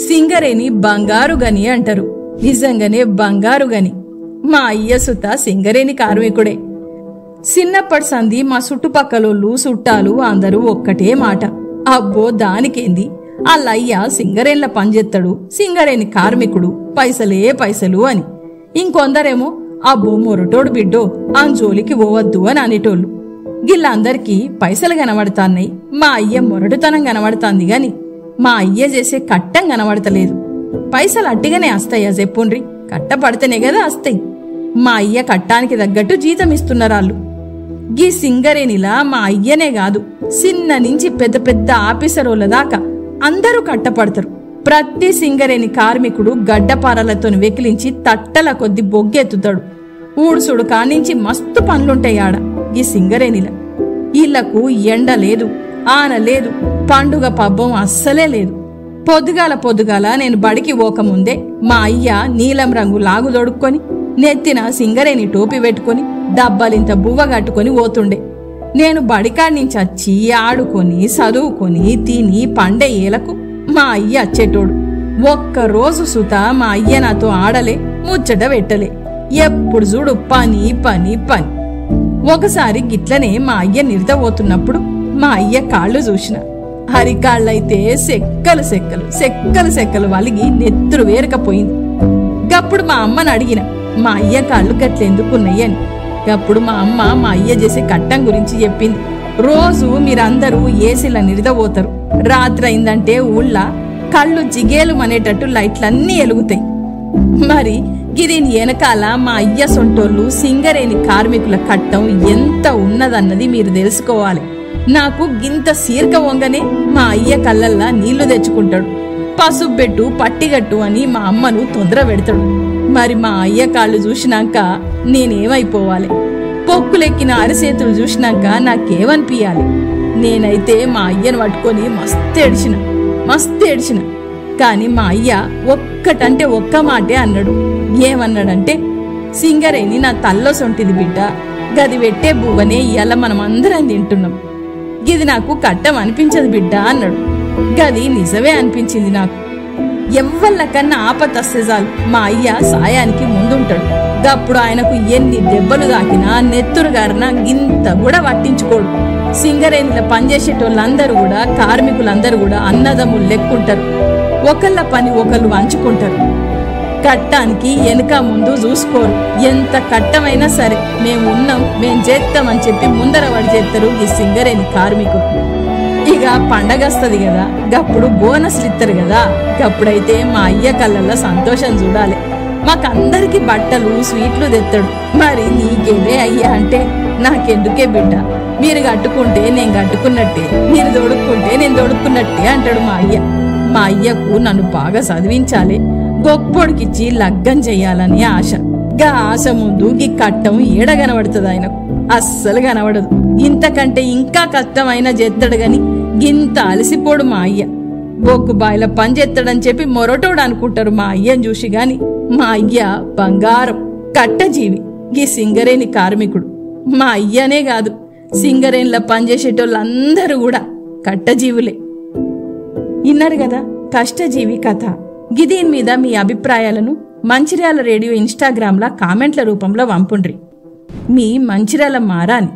సింగరేణి బంగారు గని అంటారు. నిజంగానే బంగారు గని. మా అయ్య సుత సింగరేణి కార్మికుడే. చిన్నప్పటి సంధి మా చుట్టుపక్కలోళ్ళు చుట్టాలు అందరూ ఒక్కటే మాట, అబ్బో దానికేంది, అల్లయ్య సింగరేణిల పనిచేస్తాడు, సింగరేణి కార్మికుడు, పైసలే పైసలు అని. ఇంకొందరేమో అబ్బో మొరటోడు బిడ్డో అంజోలికి పోవద్దు అని అనేటోళ్ళు. గిళ్ళందరికీ పైసలు కనబడతాన్నాయి, మా అయ్య మొరటుతనం కనబడతాంది గాని మా అయ్య చేసే కట్టం కనబడతలేదు. పైసలు అట్టిగానే వస్తాయా చెప్పుండ్రి, కట్టపడితేనే కదా వస్తాయి. మా అయ్య కట్టానికి తగ్గట్టు జీతం ఇస్తున్నారాళ్ళు. గీ సింగరేణిలా మా అయ్యనే కాదు, చిన్న నుంచి పెద్ద పెద్ద ఆఫీసరోళ్ళ దాకా అందరూ కట్టపడతారు. ప్రతి సింగరేణి కార్మికుడు గడ్డపారలతో వెకిలించి తట్టల కొద్ది బొగ్గెత్తుతాడు. ఊడుసుడు కానించి మస్తు పనులుంటాయి ఆడ ఈ సింగరేణిల. ఈళ్లకు ఎండ లేదు, ఆన లేదు, పండుగ పబ్బం అస్సలే లేదు. పొద్దుగాల నేను బడికి పోకముందే మా అయ్య నీలం రంగు లాగు దొడుక్కొని నెత్తిన సింగరేణి టోపీ పెట్టుకుని దబ్బలింత బువ్వ కట్టుకుని పోతుండే. నేను బడికాడ్నించి వచ్చి ఆడుకొని చదువుకొని తిని పండే ఏలకు మా అయ్య వచ్చేటోడు. ఒక్కరోజు సుత మా అయ్య నాతో ఆడలే, ముచ్చట పెట్టలే. ఎప్పుడు చూడు పని పని పని. ఒకసారి గిట్లనే మా అయ్య నిద్రపోతున్నప్పుడు మా అయ్య కాళ్ళు చూసిన. హరికాళ్ళైతే సెక్కలు సెక్కలు సెక్కలు సెక్కలు వలిగి నెత్తురు వేరకపోయింది. గప్పుడు మా అమ్మని అడిగిన, మా అయ్య కాళ్ళు గట్లెందుకున్నాయని. గప్పుడు మా అమ్మ మా అయ్య చేసే కట్టం గురించి చెప్పింది. రోజు మీరందరూ ఏసీల నిద్రపోతారు, రాత్రి అయిందంటే ఊళ్ళ కళ్ళు జిగేలు అనేటట్టు లైట్లన్నీ ఎలుగుతాయి. మరి గిదీని వెనకాల మా అయ్య సొంటోళ్ళు సింగరేణి కార్మికుల కట్టం ఎంత ఉన్నదన్నది మీరు తెలుసుకోవాలి. నాకు గింత సీర్క వంగనే మా అయ్య కళ్ళల్లా నీళ్లు తెచ్చుకుంటాడు. పసుబెట్టు పట్టిగట్టు అని మా అమ్మను తొందర పెడతాడు. మరి మా అయ్య కాళ్ళు చూసినాక నేనేమైపోవాలి? పొక్కులెక్కిన అరిసేతులు చూసినాక నాకేమనిపించాలి? నేనైతే మా అయ్యను పట్టుకొని మస్తు ఏడ్చిన. కాని మా అయ్య ఒక్కటంటే ఒక్క మాటే అన్నాడు. ఏమన్నాడంటే, సింగరేణి నా తల్లో సొంటిది బిడ్డ, గది పెట్టే బువ్వనే ఇయ్యాల మనం అందరం తింటున్నాం. గిది నాకు కట్టం అనిపించదు బిడ్డ అన్నాడు. గది నిజమే అనిపించింది నాకు. ఎవ్వళ్ళకన్నా ఆపతస్తే చాలు మా అయ్య సాయానికి ముందుంటాడు. గప్పుడు ఆయనకు ఎన్ని దెబ్బలు దాకినా నెత్తురు గారినా గింత కూడా పట్టించుకోడు. సింగరేణిలో పనిచేసేటోళ్ళందరూ కూడా, కార్మికులందరూ కూడా అన్నదమ్ములు లెక్కుంటారు. ఒకళ్ళ పని ఒకళ్ళు వంచుకుంటారు. కట్టానికి వెనుక ముందు చూసుకోరు. ఎంత కట్టమైనా సరే మేం చేస్తామని చెప్పి ముందర వాడి చేస్తారు ఈ సింగరేణి కార్మికులు. ఇక పండగస్తది కదా, గప్పుడు బోనస్లు ఇస్తారు కదా, గప్పుడైతే మా అయ్య కళ్ళల్లో సంతోషం చూడాలి. మాకందరికి బట్టలు స్వీట్లు తెస్తాడు. మరి నీకేదే అయ్యా అంటే, నాకెందుకే బిడ్డ, మీరు కట్టుకుంటే నేను కట్టుకున్నట్టే, మీరు దొడుక్కుంటే నేను దొడుక్కున్నట్టే అంటాడు మా అయ్య. మా అయ్యకు నన్ను బాగా చదివించాలి, గొప్పోడికిచ్చి లగ్గం చెయ్యాలని ఆశ. గా ఆశ ముందు గీ కట్టం ఏడ కనబడుతుంది ఆయనకు? అస్సలు కనబడదు. ఇంతకంటే ఇంకా కష్టమైనా చేస్తాడు గాని గింత అలసిపోడు మా అయ్య. బొగ్గు బాయిల పని చేస్తాడని చెప్పి మొరటోడు అనుకుంటారు మా అయ్యని చూసి. గాని మా అయ్య బంగారం, కట్టజీవి, గీ సింగరేణి కార్మికుడు. మా అయ్యనే కాదు, సింగరేణిలో పనిచేసేటోళ్ళందరూ కూడా కట్టజీవులే. ఇన్నారు కదా కష్టజీవి కథ. గిదీని మీద మీ అభిప్రాయాలను మంచిర్యాల రేడియో ఇన్స్టాగ్రామ్లా కామెంట్ల రూపంలో పంపుండ్రి. మీ మంచిర్యాల మారాని.